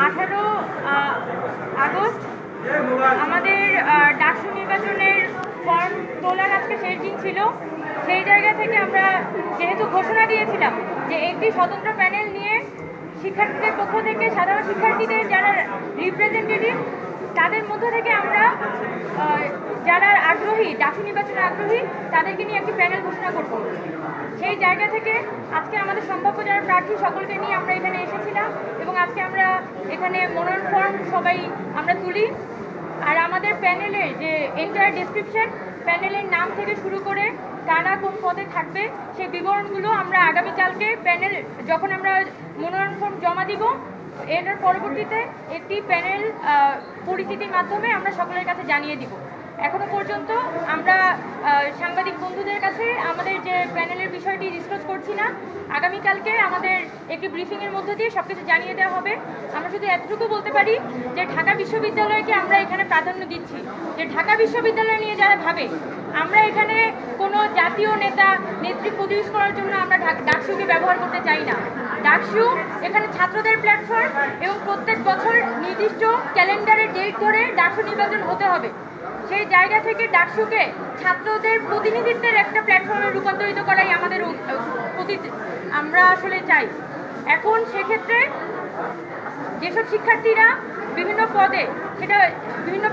18 August আমাদের ডাকসু নির্বাচনের form তোলার আজকে শেষ দিন ছিল। সেই জায়গা থেকে আমরা যেহেতু ঘোষণা দিয়েছিলাম যে একটি স্বতন্ত্র প্যানেল নিয়ে শিক্ষার্থীদের পক্ষ থেকে সাধারণ শিক্ষার্থীদের যারা রিপ্রেজেন্টেটিভ তাদের মধ্য থেকে আমরা যারা আগ্রহী ডাকসু নির্বাচনে আগ্রহী তাদেরকে নিয়ে একটি প্যানেল ঘোষণা করব। সেই জায়গা থেকে আজকে আমাদের সম্ভাব্য যারা প্রার্থী সকলকে নিয়ে আমরা এখানে এসেছিলাম এবং আজকে আমরা এখানে মনোনয়ন ফর্ম সবাই আমরা তুলি। আর আমাদের প্যানেলের যে এন্টায়ার ডেসক্রিপশন, প্যানেলের নাম থেকে শুরু করে কারা কোন পদে থাকবে সেই বিবরণগুলো আমরা আগামীকালকে প্যানেল যখন আমরা মনোনয়ন ফর্ম জমা দিব এটার পরবর্তীতে একটি প্যানেল পরিচিতির মাধ্যমে আমরা সকলের কাছে জানিয়ে দিব। এখনো পর্যন্ত আমরা সাংবাদিক বন্ধুদের কাছে আমাদের যে প্যানেলের বিষয়টি ডিসকাস করছি না। আগামীকালকে আমাদের একটি ব্রিফিংয়ের মধ্য দিয়ে সব কিছু জানিয়ে দেওয়া হবে। আমরা শুধু এতটুকু বলতে পারি যে ঢাকা বিশ্ববিদ্যালয়কে আমরা এখানে প্রাধান্য দিচ্ছি। যে ঢাকা বিশ্ববিদ্যালয় নিয়ে যারা ভাবে আমরা এখানে কোনো জাতীয় নেতা নেত্রী প্রডিউস করার জন্য আমরা ডাকসুকে ব্যবহার করতে চাই না। ডাকসু এখানে ছাত্রদের প্ল্যাটফর্ম এবং প্রত্যেক বছর নির্দিষ্ট ক্যালেন্ডারের ডেট ধরে ডাকসু নির্বাচন হতে হবে। সেই জায়গা থেকে ডাকসুকে ছাত্রদের প্রতিনিধিত্বের একটা প্ল্যাটফর্মে রূপান্তরিত করাই আমাদের আমরা আসলে চাই। এখন সেক্ষেত্রে যেসব শিক্ষার্থীরা বিভিন্ন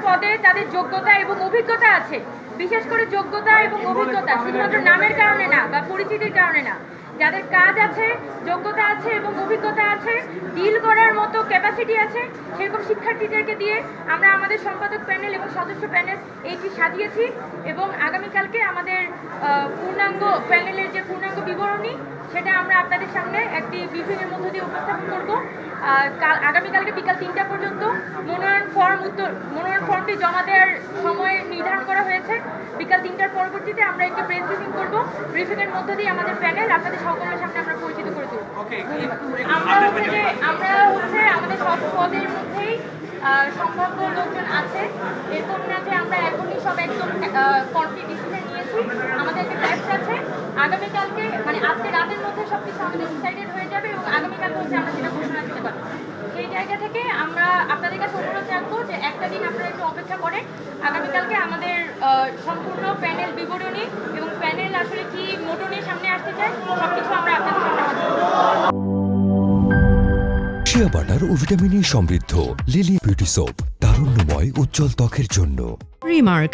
পদে তাদের যোগ্যতা এবং অভিজ্ঞতা আছে, বিশেষ করে যোগ্যতা এবং অভিজ্ঞতা শুধুমাত্র নামের কারণে না বা পরিচিতির কারণে না, যাদের কাজ আছে, যোগ্যতা আছে এবং অভিজ্ঞতা আছে, ডিল করার মতো ক্যাপাসিটি আছে, সেরকম শিক্ষার্থীদেরকে দিয়ে আমরা আমাদের সম্পাদক প্যানেল এবং সদস্য প্যানেল এইটি সাজিয়েছি এবং আগামীকালকে আমাদের পূর্ণাঙ্গ প্যানেলের যে পূর্ণাঙ্গ বিবরণী সেটা আমরা আপনাদের সামনে একটি ব্রিফিংয়ের মধ্য দিয়ে উপস্থাপন করব। আগামীকালকে বিকাল 3টা পর্যন্ত মনোনয়ন ফর্মটি জমা দেওয়ার সময় নির্ধারণ করা হয়েছে। বিকাল 3টার পরবর্তীতে আমরা একটি প্রেস ব্রিফিং করব। ব্রিফিংয়ের মধ্য দিয়ে আমাদের প্যানেল আপনাদের সকলের সামনে আমরা পরিচিত করে দেব। আমরা আমাদের সব পদের মধ্যেই সম্ভাব্য লোকজন আছে। এরকম না যে আমরা এখনই সব একদম কমপ্লিট ডিসিশন নিয়েছি। আমাদের একটা ট্যাক্স আছে। আগামীকালকে মানে আজকে রাতের মধ্যে সব কিছু আমাদের ডিসাইডেড হয়ে যাবে এবং আগামীকালকে হচ্ছে আমরা সেটা ঘোষণা দিতে পারবো। সেই জায়গা থেকে আমরা আপনাদের কাছে অনুরোধ রাখবো যে একটা দিন আপনারা একটু অপেক্ষা করেন। আগামীকালকে আমাদের সম্পূর্ণ প্যানেল বিবরণী এবং প্যানেল আসলে কি মোটো নিয়ে সামনে আসতে চায় সব কিছু আমরা আপনাদের সামনে হাজির করব। শিয়া বাটার ও ভিটামিনে সমৃদ্ধ লিলি বিউটি সোপ, তারুণ্যময় উজ্জ্বল ত্বকের জন্য। রিমার্ক